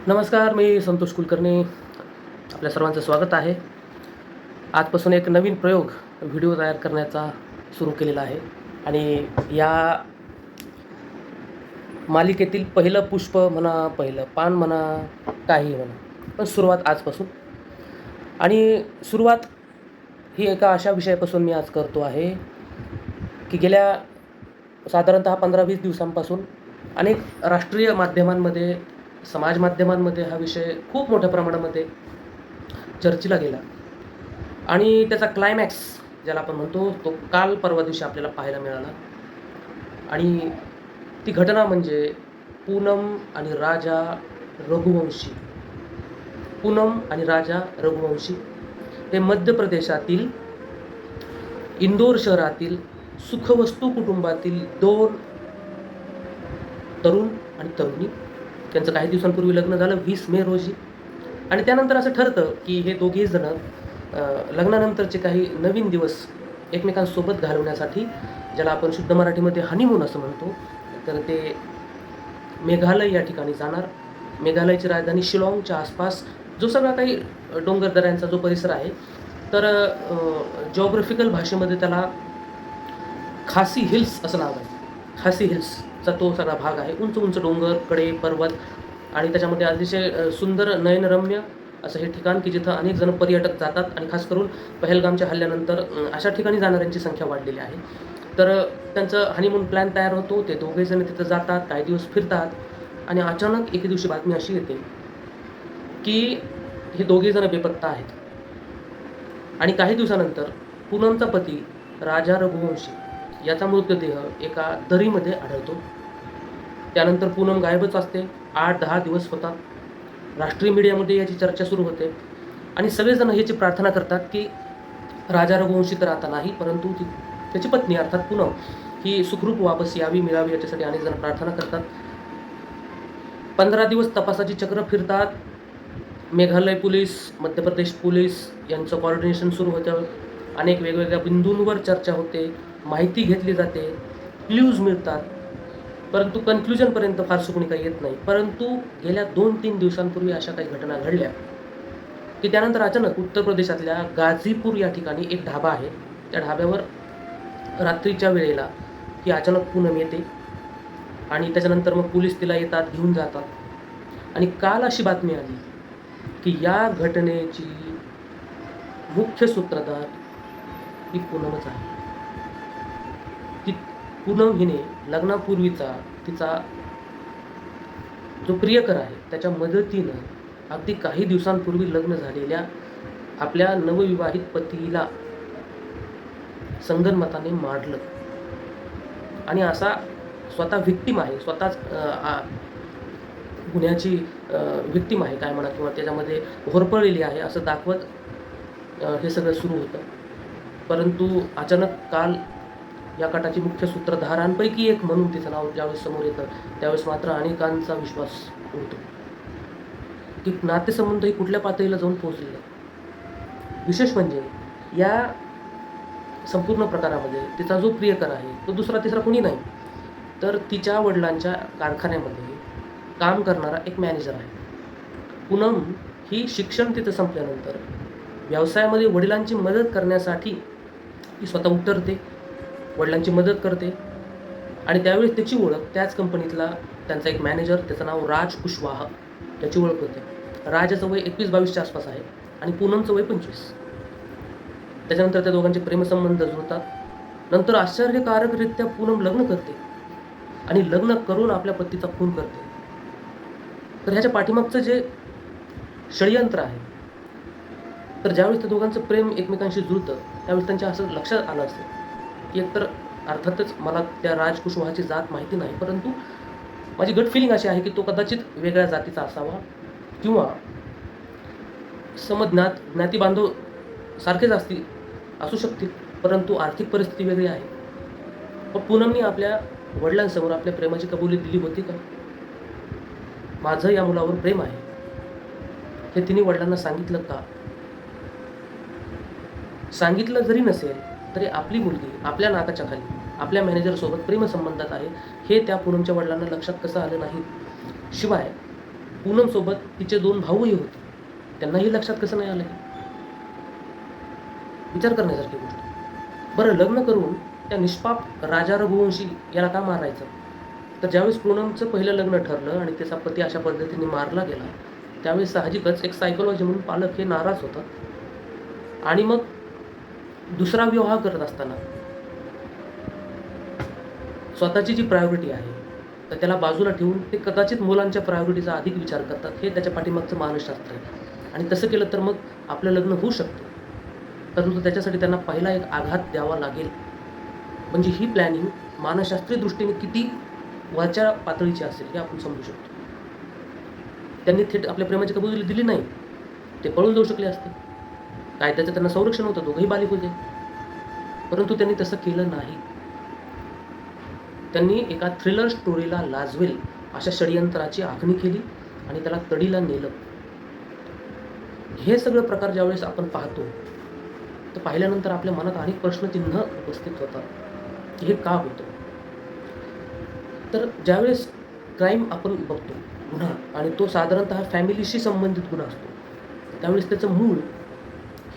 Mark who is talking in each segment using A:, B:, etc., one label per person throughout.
A: नमस्कार, मी संतोष कुलकर्णी. आपल्या सर्वांचं स्वागत आहे. आजपासून एक नवीन प्रयोग व्हिडिओ तयार करण्याचा सुरू केलेला आहे आणि या मालिकेतील पहिलं पुष्प म्हणा, पहिलं पान म्हणा, काहीही म्हणा, पण सुरुवात आजपासून. आणि सुरुवात ही एका अशा विषयापासून मी आज करतो आहे की गेल्या साधारणतः 15-20 दिवसांपासून अनेक राष्ट्रीय माध्यमांमध्ये, समाज माध्यमांमध्ये हा विषय खूप मोठ्या प्रमाणामध्ये चर्चेला गेला आणि त्याचा क्लायमॅक्स ज्याला आपण म्हणतो तो काल परवा दिवशी आपल्याला पाहायला मिळाला. आणि ती घटना म्हणजे पूनम आणि राजा रघुवंशी. पूनम आणि राजा रघुवंशी हे मध्य प्रदेशातील इंदोर शहरातील सुखवस्तू कुटुंबातील 2 तरुण आणि तरुणी. त्यांचं काही दिवसांपूर्वी लग्न झालं 20 मे रोजी. आणि त्यानंतर असं ठरतं की हे दोघेही जण लग्नानंतरचे काही नवीन दिवस एकमेकांसोबत घालवण्यासाठी, ज्याला आपण शुद्ध मराठीमध्ये हनीमून असं म्हणतो, तर ते मेघालय या ठिकाणी जाणार. मेघालयची राजधानी शिलाँगच्या आसपास जो सगळा काही डोंगरदऱ्यांचा जो परिसर आहे, तर जिओग्राफिकल भाषेमध्ये त्याला खासी हिल्स असं नाव आहे. खासी हिल्सचा तो सगळा भाग आहे. उंच उंच डोंगर, कडे, पर्वत आणि त्याच्यामध्ये अतिशय सुंदर नयनरम्य असं हे ठिकाण की जिथं अनेक जण पर्यटक जातात आणि खास करून पहलगामच्या हल्ल्यानंतर अशा ठिकाणी जाणाऱ्यांची संख्या वाढलेली आहे. तर त्यांचं हनीमून प्लॅन तयार होतो. ते दोघे जण तिथं जातात, काही दिवस फिरतात आणि अचानक एके दिवशी बातमी अशी येते की हे दोघे जण बेपत्ता आहेत. आणि काही दिवसानंतर पूनमचा पती राजा रघुवंशी याचा मृतदेह एका दरीमध्ये आढळतो. त्यानंतर पूनम गायबच असते. 8-10 दिवस होतात. राष्ट्रीय मीडियामध्ये याची चर्चा सुरू होते आणि सगळेजण ह्याची प्रार्थना करतात की राजा रघुवंशी तर आता नाही, परंतु त्याची पत्नी अर्थात पूनम ही सुखरूप वापस यावी, मिळावी याच्यासाठी अनेक जण प्रार्थना करतात. 15 दिवस तपासाची चक्र फिरतात. मेघालय पोलीस, मध्य प्रदेश पोलीस यांचं कोऑर्डिनेशन सुरू होतं. अनेक वेगवेगळ्या बिंदूंवर चर्चा होते, माहिती घेतली जाते, क्ल्यूज मिळतात, परंतु कन्क्ल्युजनपर्यंत फारसं कोणी काही येत नाही. परंतु गेल्या 2-3 दिवसांपूर्वी अशा काही घटना घडल्या की त्यानंतर अचानक उत्तर प्रदेशातल्या गाझीपूर या ठिकाणी एक ढाबा आहे. त्या ढाब्यावर रात्रीच्या वेळेला ही अचानक पूनम येते आणि त्याच्यानंतर मग पोलीस तिला येतात, घेऊन जातात. आणि काल अशी बातमी आली की या घटनेची मुख्य सूत्रधार ही पूनमच आहे. ती पूनम हिने लग्नापूर्वीचा तिचा जो प्रियकर आहे त्याच्या मदतीनं अगदी काही दिवसांपूर्वी लग्न झालेल्या आपल्या नवविवाहित पतीला संगनमताने मारलं. आणि असा स्वतः व्हिक्टीम आहे, स्वतःच गुन्ह्याची व्हिक्टीम आहे काय म्हणा, किंवा त्याच्यामध्ये होरपळलेली आहे असं दाखवत हे सगळं सुरू होतं. परंतु अचानक काल या कटाची मुख्य सूत्रधारांपैकी एक म्हणून तिचं नाव ज्यावेळेस समोर येतं त्यावेळेस मात्र अनेकांचा विश्वास उडतो की नातेसंबंध ही कुठल्या पातळीला जाऊन पोहोचलेले. विशेष म्हणजे या संपूर्ण प्रकारामध्ये तिचा जो प्रियकर आहे तो दुसरा तिसरा कुणी नाही, तर तिच्या वडिलांच्या कारखान्यामध्ये काम करणारा एक मॅनेजर आहे. पूनम ही शिक्षण तिथं संपल्यानंतर व्यवसायामध्ये वडिलांची मदत करण्यासाठी ती स्वतः उतरते, वडिलांची मदत करते. आणि त्यावेळेस त्याची ओळख त्याच कंपनीतला त्यांचा एक मॅनेजर, त्याचं नाव राज कुशवाहा, त्याची ओळख होते. राजाचं वय 21-22च्या आसपास आहे आणि पूनमचं वय 25. त्याच्यानंतर त्या दोघांचे प्रेमसंबंध जुळतात. नंतर आश्चर्यकारकरित्या पूनम लग्न करते आणि लग्न करून आपल्या पतीचा खून करते. तर ह्याच्या पाठीमागचं जे षडयंत्र आहे, तर ज्यावेळेस त्या दोघांचं प्रेम एकमेकांशी जुळतं त्यावेळेस त्यांच्या असं लक्षात आलं असतं की एकतर अर्थातच मला त्या राज कुशवाहाची जात माहिती नाही, परंतु माझी गट फिलिंग अशी आहे की तो कदाचित वेगळ्या जातीचा असावा किंवा ज्ञाती बांधव सारखेच असू शकतील, परंतु आर्थिक परिस्थिती वेगळी आहे. पण पूनमनी आपल्या वडिलांसमोर आपल्या प्रेमाची कबुली दिली होती का? माझं या मुलावर प्रेम आहे हे तिने वडिलांना सांगितलं का? सांगितलं जरी नसेल तरी आपली मुलगी आपल्या नाकाच्या खाली आपल्या मॅनेजरसोबत प्रेमसंबंधात आहे हे त्या पूनमच्या वडिलांना लक्षात कसं आलं नाही? शिवाय पूनमसोबत तिचे 2 भाऊही होते. त्यांनाही लक्षात कसं नाही आलं? विचार करण्यासारखी गोष्ट. बरं, लग्न करून त्या निष्पाप राजा रघुवंशी याला का मारायचं? तर ज्यावेळेस पूनमचं पहिलं लग्न ठरलं आणि त्याचा पती अशा पद्धतीने मारला गेला, त्यावेळेस साहजिकच एक सायकॉलॉजी म्हणून पालक हे नाराज होतात आणि मग दुसरा विवाह करत असताना स्वतःची जी प्रायोरिटी आहे, तर त्याला बाजूला ठेवून ते कदाचित मुलांच्या प्रायोरिटीचा अधिक विचार करतात. हे त्याच्या पाठीमागचं मानसशास्त्र आहे आणि तसं केलं तर मग आपलं लग्न होऊ शकतं. परंतु त्याच्यासाठी त्यांना पहिला एक आघात द्यावा लागेल. म्हणजे ही प्लॅनिंग मानसशास्त्रीय दृष्टीने किती वरच्या पातळीची असेल हे आपण समजू शकतो. त्यांनी थेट आपल्या प्रेमाची कबुली दिली नाही. ते पळून जाऊ शकले असते. कायद्याचं त्यांना संरक्षण होतं, दोघंही बालिक होते. परंतु त्यांनी तसं केलं नाही. त्यांनी एका थ्रिलर स्टोरीला लाजवेल अशा षडयंत्राची आखणी केली आणि त्याला तडीला नेलं. हे सगळं प्रकार ज्यावेळेस आपण पाहतो, तर पाहिल्यानंतर आपल्या मनात अनेक प्रश्नचिन्ह उपस्थित होतात की हे का होतं? तर ज्यावेळेस क्राईम आपण बघतो, गुन्हा, आणि तो साधारणतः फॅमिलीशी संबंधित गुन्हा असतो, त्यावेळेस त्याचं मूळ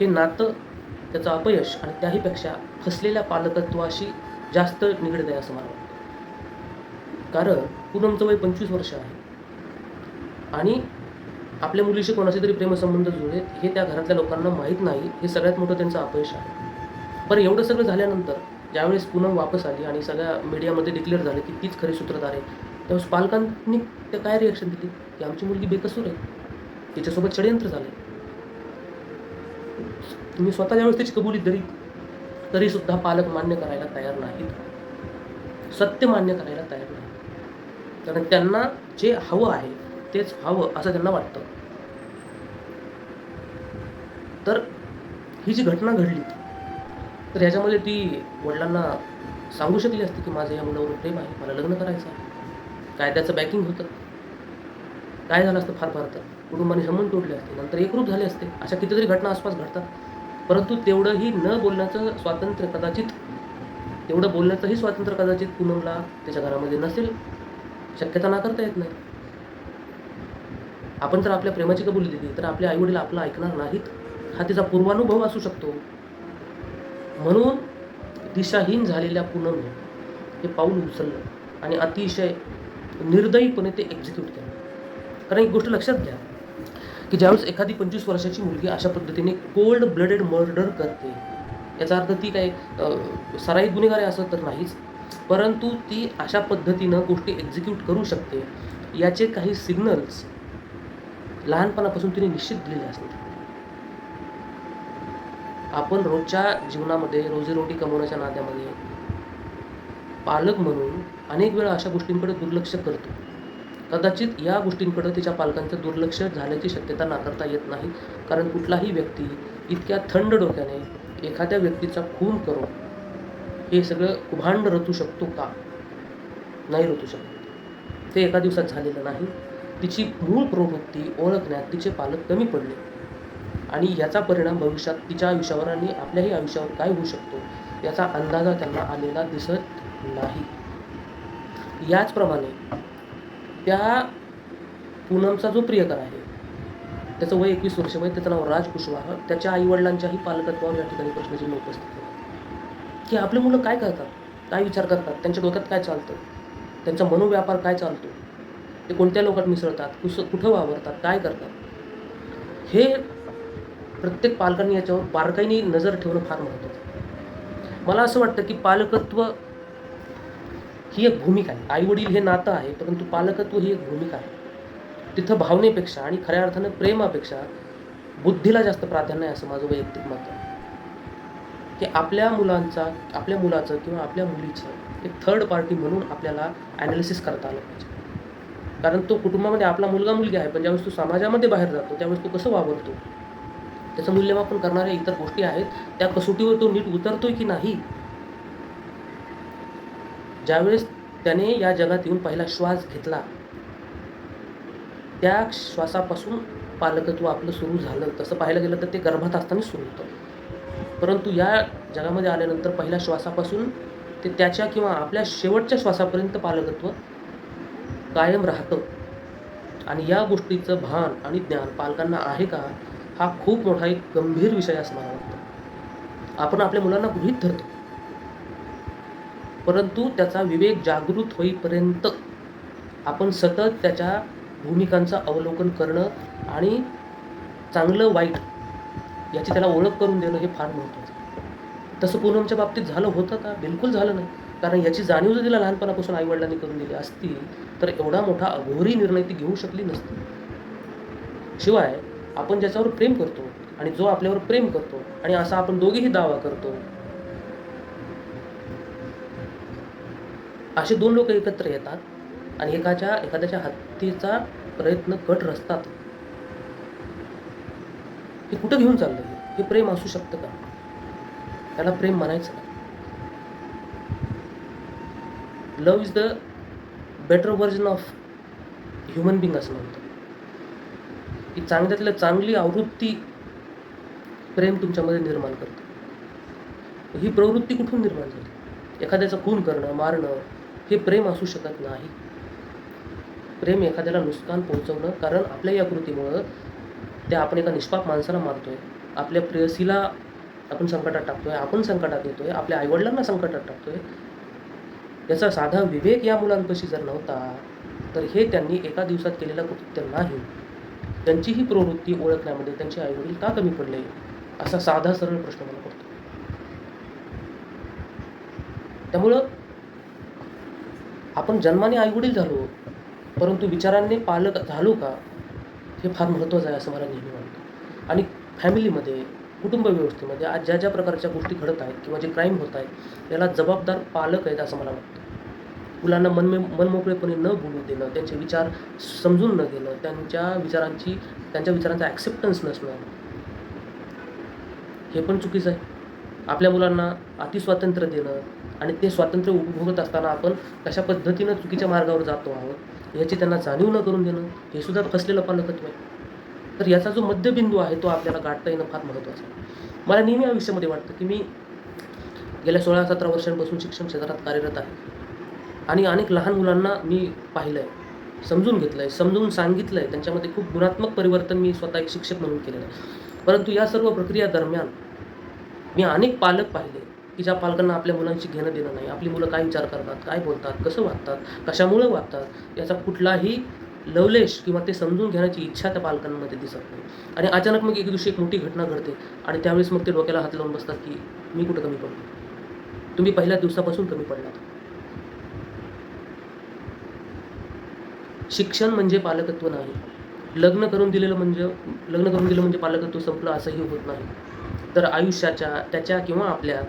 A: हे नातं, त्याचं अपयश आणि त्याहीपेक्षा फसलेल्या पालकत्वाशी जास्त निगडीत आहे असं मला वाटतं. कारण पूनमचं वय 25 वर्ष आहे आणि आपल्या मुलीशी कोणाचे तरी प्रेमसंबंध जुळले हे त्या घरातल्या लोकांना माहीत नाही. हे सगळ्यात मोठं त्यांचं अपयश आहे. बरं, एवढं सगळं झाल्यानंतर ज्यावेळेस पूनम वापस आली आणि सगळ्या मीडियामध्ये डिक्लेअर झाले की तीच खरी सूत्रधार आहे, त्यावेळेस पालकांनी त्या काय रिॲक्शन दिली की आमची मुलगी बेकसूर आहे, तिच्यासोबत षडयंत्र झाले. तुम्ही स्वतः ज्यावेळेस त्याची कबुली दिली तरीसुद्धा पालक मान्य करायला तयार नाहीत, सत्य मान्य करायला तयार नाहीत. कारण त्यांना जे हवं आहे तेच हवं असं त्यांना वाटतं. तर ही जी घटना घडली, तर ह्याच्यामध्ये ती वडिलांना सांगू शकली असती की माझं या मुलावर प्रेम आहे, मला लग्न करायचं आहे. कायद्याचं बॅकिंग होतं. काय झालं असतं फार फार तर कुटुंबाने संबंध तोडले असते, नंतर एकरूप झाले असते. अशा कितीतरी घटना आसपास घडतात. परंतु तेवढंही न बोलण्याचं स्वातंत्र्य कदाचित पूनमला त्याच्या घरामध्ये नसेल. शक्यता नाकारता येत नाही. आपण जर आपल्या प्रेमाची कबुली दिली तर आपले आईवडील आपलं ऐकणार नाहीत, हा तिचा पूर्वानुभव असू शकतो. म्हणून दिशाहीन झालेल्या पूनमने हे पाऊल उचललं आणि अतिशय निर्दयीपणे ते एक्झिक्यूट केलं. कारण एक गोष्ट लक्षात घ्या की ज्यावेळेस एखादी 25 वर्षाची मुलगी अशा पद्धतीने कोल्ड ब्लडेड मर्डर करते, याचा अर्थ ती काय सराईत गुन्हेगार आहे असं तर नाहीच, परंतु ती अशा पद्धतीनं गोष्टी एक्झिक्यूट करू शकते याचे काही सिग्नल्स लहानपणापासून तिने निश्चित दिलेले असतात. आपण रोजच्या जीवनामध्ये रोजीरोटी कमवण्याच्या नात्यामध्ये पालक म्हणून अनेक वेळा अशा गोष्टींकडे दुर्लक्ष करतो. कदाचित या गोष्टींकडे तिच्या पालकांचं दुर्लक्ष झाल्याची शक्यता नाकारता येत नाही. कारण कुठलाही व्यक्ती इतक्या थंड डोक्याने एखाद्या व्यक्तीचा खून करून हे सगळं कुभांड रचू शकतो का? नाही रचू शकत. ते एका दिवसात झालेलं नाही. तिची मूळ प्रवृत्ती ओळखण्यात तिचे पालक कमी पडले आणि याचा परिणाम भविष्यात तिच्या आयुष्यावर आणि आपल्याही आयुष्यावर काय होऊ शकतो याचा अंदाजा त्यांना आलेला दिसत नाही. याचप्रमाणे त्या पूनमचा जो प्रियकर आहे, त्याचं वय 21 वर्ष वय, त्याचं नाव राज कुशवाहा, त्याच्या आईवडिलांच्याही पालकत्वावर या ठिकाणी प्रश्नचिन्ह उपस्थित होतं की आपली मुलं काय करतात, काय विचार करतात, त्यांच्या डोक्यात काय चालतं, त्यांचा मनोव्यापार काय चालतो, ते कोणत्या लोकात मिसळतात, कुठं वावरतात, काय करतात, हे प्रत्येक पालकांनी याच्यावर बारकाईने नजर ठेवणं फार महत्त्वाचं. मला असं वाटतं की पालकत्व ही एक भूमिका आहे. आईवडील हे नातं आहे, परंतु पालकत्व ही एक भूमिका आहे. तिथं भावनेपेक्षा आणि खऱ्या अर्थानं प्रेमापेक्षा बुद्धीला जास्त प्राधान्य आहे असं माझं वैयक्तिक मत आहे. की आपल्या मुलाचं किंवा आपल्या मुलीचं एक थर्ड पार्टी म्हणून आपल्याला ॲनालिसिस करता आलं पाहिजे. कारण तो कुटुंबामध्ये आपला मुलगा मुलगी आहे, पण ज्यावेळेस तो समाजामध्ये बाहेर जातो त्यावेळेस तो कसं वावरतो, त्याचं मूल्यमापन करणाऱ्या इतर गोष्टी आहेत, त्या कसोटीवर तो नीट उतरतोय की नाही. ज्यावेळेस त्याने या जगात येऊन पहिला श्वास घेतला, त्या श्वासापासून पालकत्व आपलं सुरू झालं. तसं पाहायला गेलं तर ते गर्भात असताना सुरू होतं, परंतु या जगामध्ये आल्यानंतर पहिल्या श्वासापासून ते त्याच्या किंवा आपल्या शेवटच्या श्वासापर्यंत पालकत्व कायम राहतं. आणि या गोष्टीचं भान आणि ज्ञान पालकांना आहे का, हा खूप मोठा एक गंभीर विषय असं मला वाटतं. आपण आपल्या मुलांना गृहीत धरतो, परंतु त्याचा विवेक जागृत होईपर्यंत आपण सतत त्याच्या भूमिकांचं अवलोकन करणं आणि चांगलं वाईट याची त्याला ओळख करून देणं हे फार महत्त्वाचं आहे. तसं पूनमच्या बाबतीत झालं होतं का? बिलकुल झालं नाही. कारण याची जाणीव जर तिला लहानपणापासून आई-वडिलांनी करून दिली असती, तर एवढा मोठा अघोरी निर्णय ती घेऊ शकली नसती. शिवाय आपण ज्याच्यावर प्रेम करतो आणि जो आपल्यावर प्रेम करतो आणि असा आपण दोघेही दावा करतो, असे 2 लोक एकत्र येतात आणि एखाद्याच्या हत्येचा प्रयत्न कट रचतात. हे कुठं घेऊन चाललंय? हे प्रेम असू शकतं का? त्याला प्रेम म्हणायचं का? Love is the better version of human being असं म्हणतो, की चांगल्यातल्या चांगली आवृत्ती प्रेम तुमच्यामध्ये निर्माण करतं. ही प्रवृत्ती कुठून निर्माण झाली? एखाद्याचा खून करणं, मारणं हे प्रेम असू शकत नाही. प्रेम एखाद्याला नुकसान पोहोचवणं, कारण आपल्या या कृतीमुळं आपण एका निष्पाप माणसाला मारतोय, आपल्या प्रेयसीला आपण संकटात टाकतोय, आपण संकटात येतोय, आपल्या आईवडिलांना संकटात टाकतोय. याचा साधा विवेक या मुलांपाशी जर नव्हता, तर हे त्यांनी एका दिवसात केलेलं कृत्य नाही. त्यांची ही प्रवृत्ती ओळखण्यामध्ये त्यांचे आईवडील का कमी पडले, असा साधा सरळ प्रश्न मला पडतो. त्यामुळं आपण जन्माने आईवडील झालो, परंतु विचारांनी पालक झालो का, हे फार महत्त्वाचं आहे असं मला नेहमी वाटतं. आणि फॅमिलीमध्ये, कुटुंब व्यवस्थेमध्ये आज ज्या प्रकारच्या गोष्टी घडत आहेत किंवा जे क्राईम होत आहेत, याला जबाबदार पालक आहेत असं मला वाटतं. मुलांना मनमोकळेपणे न बोलू देणं, त्यांचे विचार समजून न घेणं, त्यांच्या विचारांचा ॲक्सेप्टन्स नसणं, हे पण चुकीचं आहे. आपल्या मुलांना अतिस्वातंत्र्य देणं आणि ते स्वातंत्र्य उपभोगत असताना आपण कशा पद्धतीनं चुकीच्या मार्गावर जातो आहोत याची त्यांना जाणीव न करून देणं, हे सुद्धा फसलेलं पालकत्व आहे. तर याचा जो मध्यबिंदू आहे तो आपल्याला गाठता येणं फार महत्त्वाचं आहे. मला नेहमी आयुष्यामध्ये वाटतं की मी गेल्या 16-17 वर्षांपासून शिक्षण क्षेत्रात कार्यरत आहे आणि अनेक लहान मुलांना मी पाहिलं आहे, समजून घेतलं आहे, समजून सांगितलं आहे. त्यांच्यामध्ये खूप गुणात्मक परिवर्तन मी स्वतः एक शिक्षक म्हणून केलेलं आहे. परंतु या सर्व प्रक्रिया दरम्यान मी अनेक पालक पाहिले की ज्या पालकांना आपल्या मुलांशी घेणं देणं नाही. आपली मुलं काय विचार करतात, काय बोलतात, कसं वागतात, कशामुळं वागतात याचा कुठलाही लवलेश किंवा ते समजून घेण्याची इच्छा त्या पालकांमध्ये दिसत नाही. आणि अचानक मग एक दिवशी एक मोठी घटना घडते आणि त्यावेळेस मग ते डोक्याला हात लावून बसतात की मी कुठं कमी पडलो, तुम्ही पहिल्या दिवसापासून कमी पडलात. शिक्षण म्हणजे पालकत्व नाही. लग्न करून दिलं म्हणजे पालकत्व संपलं असंही होत नाही. तर आयुष्याच्या त्याच्या किंवा आपल्या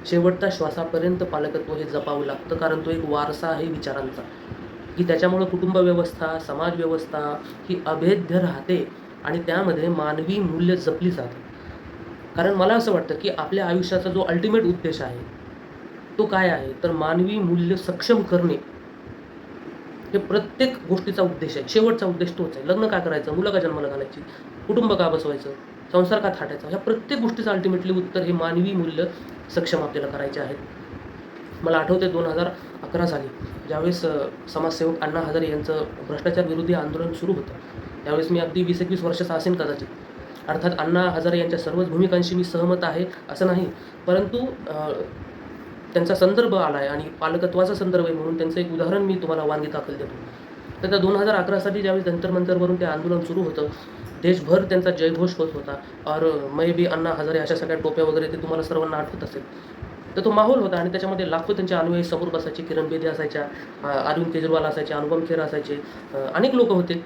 A: शेवटच्या श्वासापर्यंत पालकत्व हे जपावं लागतं, कारण तो एक वारसा आहे विचारांचा, की त्याच्यामुळं कुटुंब व्यवस्था, समाज व्यवस्था ही अभेद्य राहते आणि त्यामध्ये मानवी मूल्य जपली जातात. कारण मला असं वाटतं की आपल्या आयुष्याचा जो अल्टिमेट उद्देश आहे तो काय आहे, तर मानवी मूल्य सक्षम करणे. हे प्रत्येक गोष्टीचा उद्देश आहे. शेवटचा उद्देश तोच आहे. लग्न का करायचं, मुलं का जन्माला घालायची, कुटुंब का बसवायचं, संसार का थाटायचा, ह्या प्रत्येक गोष्टीचं अल्टिमेटली उत्तर हे मानवी मूल्य सक्षम आपल्याला करायचे आहेत. मला आठवते 2011 साली ज्यावेळेस समाजसेवक अण्णा हजारे यांचं भ्रष्टाचार विरोधी आंदोलन सुरू होतं, त्यावेळेस मी अगदी 20-21 वर्षाचा असेन कदाचित. अर्थात अण्णा हजारे यांच्या सर्वच भूमिकांशी मी सहमत आहे असं नाही, परंतु त्यांचा संदर्भ आला आहे आणि पालकत्वाचा संदर्भ आहे म्हणून त्यांचं एक उदाहरण मी तुम्हाला वानगी दाखल देतो. तर त्या 2011 साली ज्यावेळेस जंतर मंतरवरून ते आंदोलन सुरू होतं, देशभर त्यांचा जयघोष होत होता. और मै बी अण्णा हजारे अशा सगळ्या टोप्या वगैरे ते तुम्हाला सर्वांना आठवत असेल. तर तो माहोल होता आणि त्याच्यामध्ये लाखो त्यांचे अनुयायी समोर बसायचे. किरण बेदी असायच्या, अरविंद केजरीवाल असायचे, अनुपम खेर असायचे, अनेक लोक होते.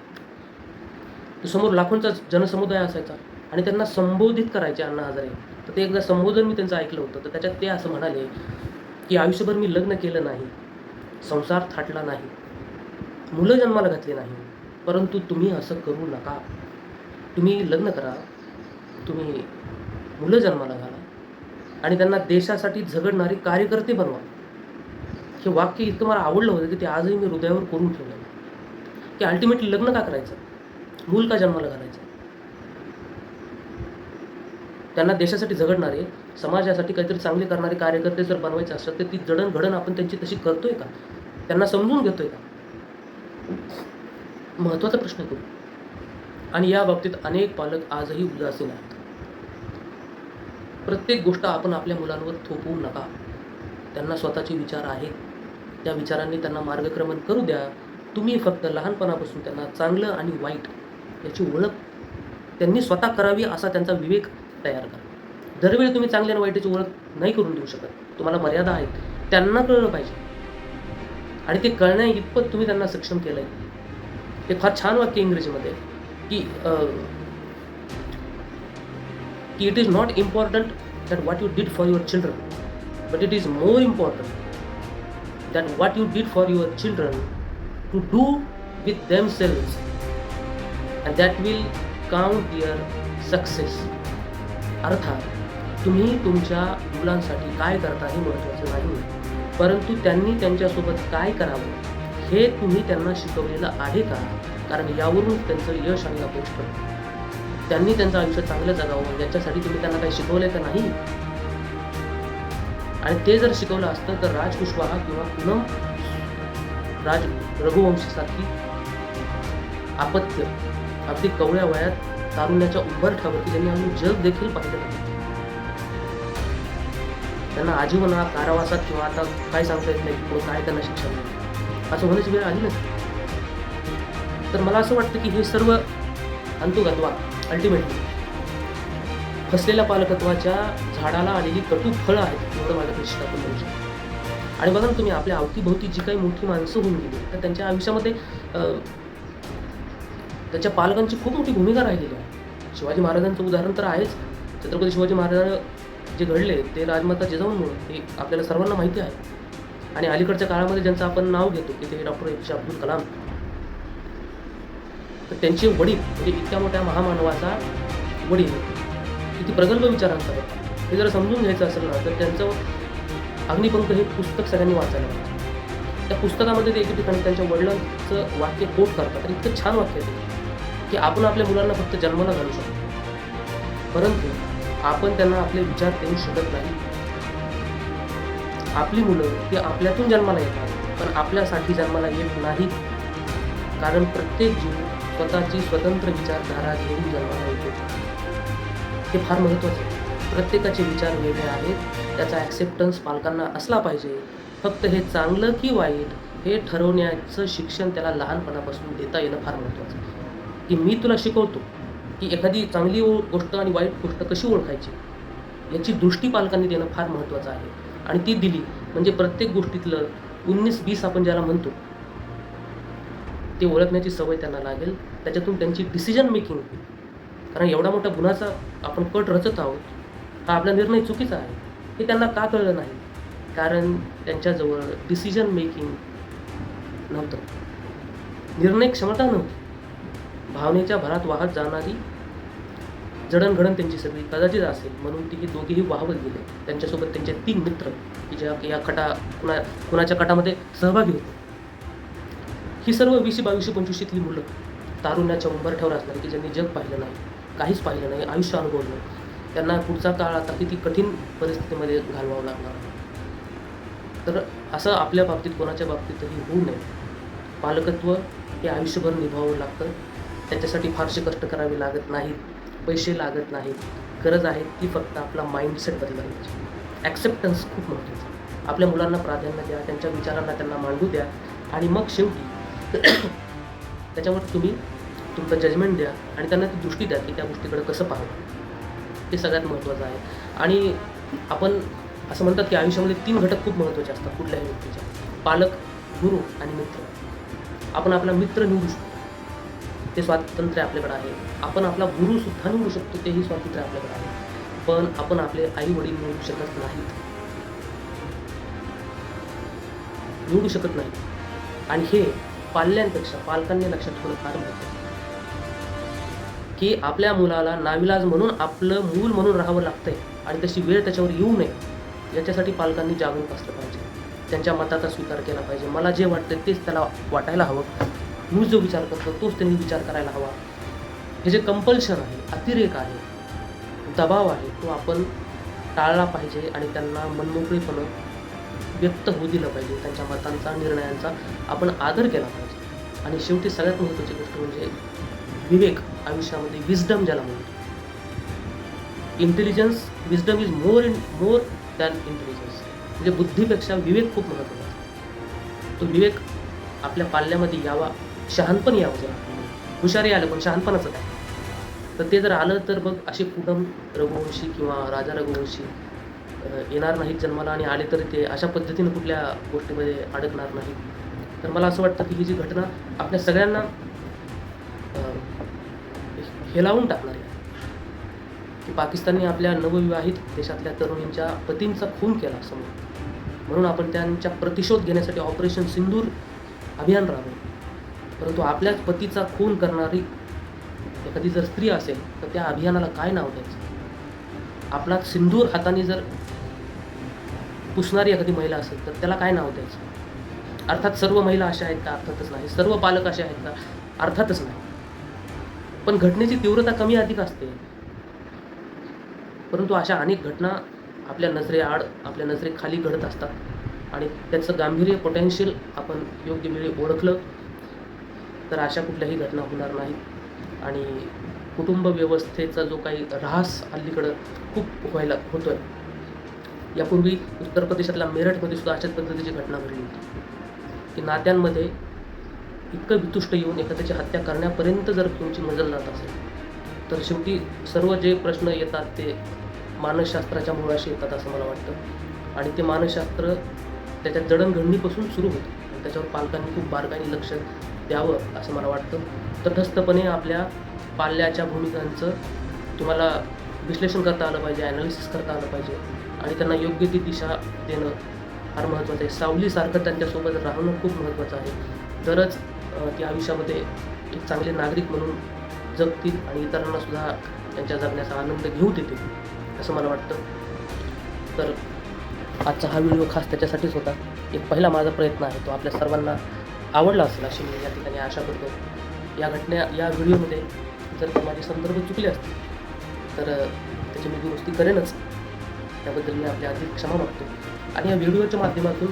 A: समोर लाखोंचा जनसमुदाय असायचा आणि त्यांना संबोधित करायचे अण्णा हजारे. तर ते एकदा संबोधन मी त्यांचं ऐकलं होतं. तर त्याच्यात ते असं म्हणाले की आयुष्यभर मी लग्न केलं नाही, संसार थाटला नाही, मुलं जन्माला घातली नाही, परंतु तुम्ही असं करू नका. तुम्ही लग्न करा, तुम्ही मुलं जन्माला घाला आणि त्यांना देशासाठी झगडणारे कार्यकर्ते बनवा. हे वाक्य इतकं मला आवडलं होतं की ते आजही मी हृदयावर करून ठेवलं, की अल्टिमेटली लग्न का करायचं, मूल का जन्माला घालायचं. त्यांना देशासाठी झगडणारे, समाजासाठी काहीतरी चांगले करणारे कार्यकर्ते जर बनवायचे असतात तर ती जडणघडण आपण त्यांची तशी करतोय का, त्यांना समजून घेतोय का. महत्त्वाचा प्रश्न आहे तो. आणि या बाबतीत अनेक पालक आजही उदासीन आहेत. प्रत्येक गोष्ट आपण आपल्या मुलांवर थोपवू नका. त्यांना स्वतःचे विचार आहेत. त्या विचारांनी त्यांना मार्गक्रमण करू द्या. तुम्ही फक्त लहानपणापासून त्यांना चांगलं आणि वाईट याची ओळख त्यांनी स्वतः करावी असा त्यांचा विवेक तयार करा. दरवेळी तुम्ही चांगल्या आणि वाईटाची ओळख नाही करून देऊ शकत. तुम्हाला मर्यादा आहेत. त्यांना कळलं पाहिजे आणि ते कळण्या इतपत तुम्ही त्यांना सक्षम केलं आहे. एक फार छान वाक्य इंग्रजीमध्ये की की it is not important that what you did for your children, but it is more important that what you did for your children to do with themselves and that will count your success. अर्थात तुम्ही तुमच्या मुलांसाठी काय करता हे महत्त्वाचं नाही, परंतु त्यांनी त्यांच्यासोबत काय करावं हे तुम्ही त्यांना शिकवलेलं आहे का? कारण यावरून त्यांचं यश आणि अपयश ठरतं. त्यांनी त्यांचं आयुष्य चांगलं जगावं याच्यासाठी तुम्ही त्यांना काही शिकवलंय का नाही? आणि ते जर शिकवलं असतं तर राजकुशवाहा किंवा पूनम राज रघुवंशीसारखी अपत्य अगदी कवळ्या वयात तारुण्याच्या उंबरठ्यावरती त्यांनी अजून जग देखील पाहिलं नाही. त्यांना आजीवनात कारावासात किंवा आता काय सांगता येत नाही पुढे काय त्यांना शिक्षण नाही असं होण्याची वेळ आली नाही. तर मला असं वाटतं की हे सर्व अंतुगत्वा अल्टिमेटली फसलेल्या पालकत्वाच्या झाडाला आलेली कटू फळं आहेत एवढं माझ्या दृष्टीत आपण म्हणू शकतो. आणि बघा ना तुम्ही आपल्या अवतीभोवती जी काही मोठी माणसं होऊन गेली तर त्यांच्या आयुष्यामध्ये त्याच्या पालकांची खूप मोठी भूमिका राहिलेली आहे. शिवाजी महाराजांचं उदाहरण तर आहेच. छत्रपती शिवाजी महाराज जे घडले ते राजमाता जिजाऊंमुळे हे आपल्याला सर्वांना माहिती आहे. आणि अलीकडच्या काळामध्ये ज्यांचं आपण नाव घेतो की ते डॉक्टर APJ अब्दुल कलाम, तर त्यांचे वडील म्हणजे इतक्या मोठ्या महामानवाचा वडील किती प्रगल्भ विचारांचा होता हे जर समजून घ्यायचं असेल ना तर त्यांचं अग्निपंख हे पुस्तक सगळ्यांनी वाचायला पाहिजे. त्या पुस्तकामध्ये ते एके ठिकाणी त्यांच्या वडिलांचं वाक्य कोट करतात. तर इतकं छान वाक्य आहे की आपण आपल्या मुलांना फक्त जन्माला घालू शकतो, परंतु आपण त्यांना आपले विचार देऊ शकत नाही. आपली मुलं ती आपल्यातून जन्माला येतात पण आपल्यासाठी जन्माला येत नाहीत. कारण प्रत्येक जीव स्वतःची स्वतंत्र विचारधारा घेऊन जन्माला येतो. हे फार महत्त्वाचं आहे. प्रत्येकाचे विचार वेगळे आहेत. त्याचा ॲक्सेप्टन्स पालकांना असला पाहिजे. फक्त हे चांगलं की वाईट हे ठरवण्याचं शिक्षण त्याला लहानपणापासून देता येणं फार महत्त्वाचं आहे. की मी तुला शिकवतो की एखादी चांगली गोष्ट आणि वाईट गोष्ट कशी ओळखायची याची दृष्टी पालकांनी देणं फार महत्त्वाचं आहे. आणि ती दिली म्हणजे प्रत्येक गोष्टीतलं 19-20 आपण ज्याला म्हणतो ते ओळखण्याची सवय त्यांना लागेल. त्याच्यातून त्यांची डिसिजन मेकिंग होईल. कारण एवढा मोठा गुन्ह्याचा आपण कट रचत आहोत, हा आपला निर्णय चुकीचा आहे हे त्यांना का कळलं नाही? कारण त्यांच्याजवळ डिसिजन मेकिंग नव्हतं, निर्णय क्षमता नव्हती. भावनेच्या भरात वाहत जाणारी जडणघडण त्यांची सगळी कदाचित असेल म्हणून ती दोघेही वाहवत गेले. त्यांच्यासोबत त्यांचे 3 मित्र की ज्या या कुणाच्या कटामध्ये सहभागी होते. ही सर्व 20, 22, 25ली मुलं तारुण्याच्या उंबरठ्यावर असणारी की ज्यांनी जग पाहिलं नाही, काहीच पाहिलं नाही, आयुष्य अनुभवलं नाही. त्यांना पुढचा काळ आता किती कठीण परिस्थितीमध्ये घालवावं लागणार आहे. तर असं आपल्या बाबतीत कोणाच्या बाबतीतही होऊ नये. पालकत्व हे आयुष्यभर निभावावं लागतं. त्याच्यासाठी फारसे कष्ट करावे लागत नाहीत, पैसे लागत नाहीत. गरज आहे ती फक्त आपला माइंडसेट बदलायची. ॲक्सेप्टन्स खूप महत्त्वाचं आहे. आपल्या मुलांना प्राधान्य द्या, त्यांच्या विचारांना त्यांना मांडू द्या आणि मग शेवटी त्याच्यावर तुम्ही तुमचं जजमेंट द्या आणि त्यांना ती दृष्टी द्या की त्या गोष्टीकडे कसं पाहावं. ते सगळ्यात महत्त्वाचं आहे. आणि आपण असं म्हणतात की आयुष्यामध्ये 3 घटक खूप महत्त्वाचे असतात कुठल्याही व्यक्तीच्या: पालक, गुरु आणि मित्र. आपण आपला मित्र निवडू शकतो, ते स्वातंत्र्य आपल्याकडे आहे. आपण आपला गुरुसुद्धा निवडू शकतो, तेही स्वातंत्र्य आपल्याकडे आहे. पण आपण आपले आई वडील निवडू शकत नाहीत, निवडू शकत नाही. आणि हे पाल्यांपेक्षा पालकांनी लक्षात ठेवणं फार महत्त्वाचं की आपल्या मुलाला नाविलाज म्हणून आपलं मूल म्हणून राहावं लागतंय आणि तशी वेळ त्याच्यावर येऊ नये याच्यासाठी पालकांनी जागरूक असलं पाहिजे. त्यांच्या मताचा स्वीकार केला पाहिजे. मला जे वाटतं तेच त्याला वाटायला हवं. मी जो विचार करतो तोच त्यांनी विचार करायला हवा. हे जे कंपल्शन आहे, अतिरेक आहे, दबाव आहे, तो आपण टाळला पाहिजे आणि त्यांना मनमोकळेपणं व्यक्त होऊ दिलं पाहिजे. त्यांच्या मतांचा, निर्णयांचा आपण आदर केला पाहिजे. आणि शेवटी सगळ्यात महत्त्वाची गोष्ट म्हणजे विवेक, आयुष्यामध्ये विस्डम ज्याला म्हणतो. Intelligence, wisdom is more than intelligence. म्हणजे बुद्धीपेक्षा विवेक खूप महत्त्वाचा आहे. तो विवेक आपल्या पाल्यामध्ये यावा, शहाणपण यावं जरा. हुशारी आलं पण शहाणपणाचं काय? तर ते जर आलं तर मग असे पूनम रघुवंशी किंवा राजा रघुवंशी येणार नाहीत जन्माला, आणि आले तर ते अशा पद्धतीनं कुठल्या गोष्टीमध्ये अडकणार नाहीत. तर मला असं वाटतं की ही जी घटना आपल्या सगळ्यांना हेलावून टाकणारी आहे की पाकिस्तानने आपल्या नवविवाहित देशातल्या तरुणींच्या पतींचा खून केला समोर. म्हणून आपण त्यांच्या प्रतिशोध घेण्यासाठी ऑपरेशन सिंदूर अभियान राबवलं. परंतु आपल्याच पतीचा खून करणारी एखादी जर स्त्री असेल तर त्या अभियानाला काय नाव द्यायचं? आपला सिंदूर हाताने जर पुसणारी एखादी महिला असेल तर त्याला काय नाव द्यायचं? अर्थात सर्व महिला अशा आहेत का? अर्थातच नाही. सर्व पालक असे आहेत का? अर्थातच नाही. पण घटनेची तीव्रता कमी अधिक असते. परंतु अशा अनेक घटना आपल्या नजरेआड, आपल्या नजरेखाली घडत असतात आणि त्याचं गांभीर्य, पोटेन्शियल आपण योग्य वेळी ओळखलं तर अशा कुठल्याही घटना होणार नाहीत. आणि कुटुंब व्यवस्थेचा जो काही ऱ्हास अलीकडं खूप व्हायला होतोय. यापूर्वी उत्तर प्रदेशातल्या मेरठमध्ये सुद्धा अशाच पद्धतीची घटना घडली होती की नात्यांमध्ये इतकं वितुष्ट येऊन एखाद्याची हत्या करण्यापर्यंत जर तुमची मजल जात असेल तर शेवटी सर्व जे प्रश्न येतात ते मानसशास्त्राच्या मुळाशी येतात असं मला वाटतं. आणि ते मानसशास्त्र त्याच्या जडणघडणीपासून सुरू होतं आणि त्याच्यावर पालकांनी खूप बारकाईने लक्ष द्यावं असं मला वाटतं. तटस्थपणे आपल्या पाल्याच्या भूमिकांचं तुम्हाला विश्लेषण करता आलं पाहिजे, ॲनालिसिस करता आलं पाहिजे आणि त्यांना योग्य ती दिशा देणं फार महत्त्वाचं आहे. सावलीसारखं त्यांच्यासोबत राहणं खूप महत्त्वाचं आहे. तरच ती आयुष्यामध्ये एक चांगले नागरिक म्हणून जगतील आणि इतरांनासुद्धा त्यांच्या जगण्याचा आनंद घेऊ देतील असं मला वाटतं. तर आजचा हा व्हिडिओ खास त्याच्यासाठीच होता. एक पहिला माझा प्रयत्न आहे, तो आपल्या सर्वांना आवडला असेल अशी मी या ठिकाणी आशा करतो. या व्हिडिओमध्ये जर माझे संदर्भ चुकले असतील तर त्याची मी दुरुस्ती करेनच. त्याबद्दल मी आपल्या आधी क्षमा मागतो. आणि या व्हिडिओच्या माध्यमातून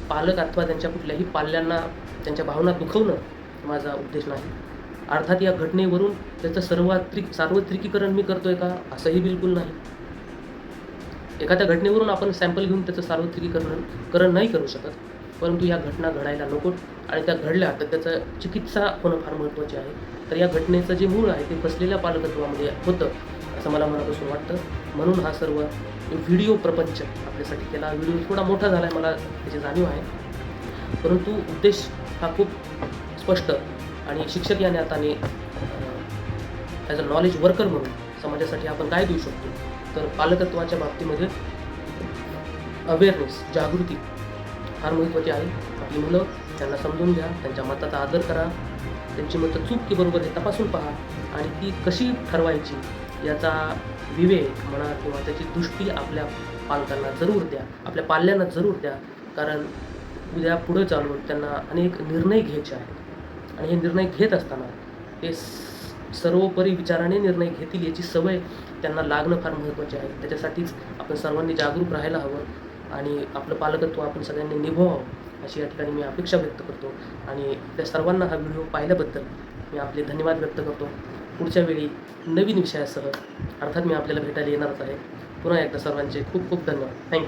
A: पालक अथवा त्यांच्या कुठल्याही पाल्यांना त्यांच्या भावना दुखवणं माझा उद्देश नाही. अर्थात या घटनेवरून त्याचं सार्वत्रिकीकरण मी करतोय का? असंही बिलकुल नाही. एखाद्या घटनेवरून आपण सॅम्पल घेऊन त्याचं सार्वत्रिकीकरण नाही करू शकत. परंतु या घटना घडायला नको आणि त्या घडल्या तर त्याचं चिकित्सा होणं फार महत्त्वाचे आहे. तर या घटनेचं जे मूळ आहे ते फसलेल्या पालकत्वामध्ये होतं असं मला मनापासून वाटतं. म्हणून हा सर्व व्हिडिओ प्रपंच आपल्यासाठी केला. व्हिडिओ थोडा मोठा झाला आहे, मला त्याची जाणीव आहे. परंतु उद्देश हा खूप स्पष्ट आणि शिक्षक या नात्याने ॲज अ नॉलेज वर्कर म्हणून समाजासाठी आपण काय देऊ शकतो तर पालकत्वाच्या बाबतीमध्ये अवेअरनेस, जागृती फार महत्त्वाची आहे. आपली मुलं त्यांना समजून घ्या, त्यांच्या मताचा आदर करा, त्यांची मतं चूक की बरोबर हे तपासून पहा आणि ती कशी ठरवायची याचा विवेक म्हणा किंवा त्याची दृष्टी आपल्या पालकांना जरूर द्या, आपल्या पाल्यांना जरूर द्या. कारण उद्या पुढं चालून त्यांना अनेक निर्णय घ्यायचे आहेत आणि हे निर्णय घेत असताना ते सर्वोपरी विचाराने निर्णय घेतील याची सवय त्यांना लागणं फार महत्त्वाचे आहे. त्याच्यासाठीच आपण सर्वांनी जागरूक राहायला हवं आणि आपलं पालकत्व आपण सगळ्यांनी निभवावं अशी या ठिकाणी मी अपेक्षा व्यक्त करतो. आणि त्या सर्वांना हा व्हिडिओ पाहिल्याबद्दल मी आपले धन्यवाद व्यक्त करतो. पुढच्या वेळी नवीन विषयासह अर्थात मी आपल्याला भेटायला येणारच आहे. पुन्हा एकदा सर्वांचे खूप खूप धन्यवाद. थँक्यू.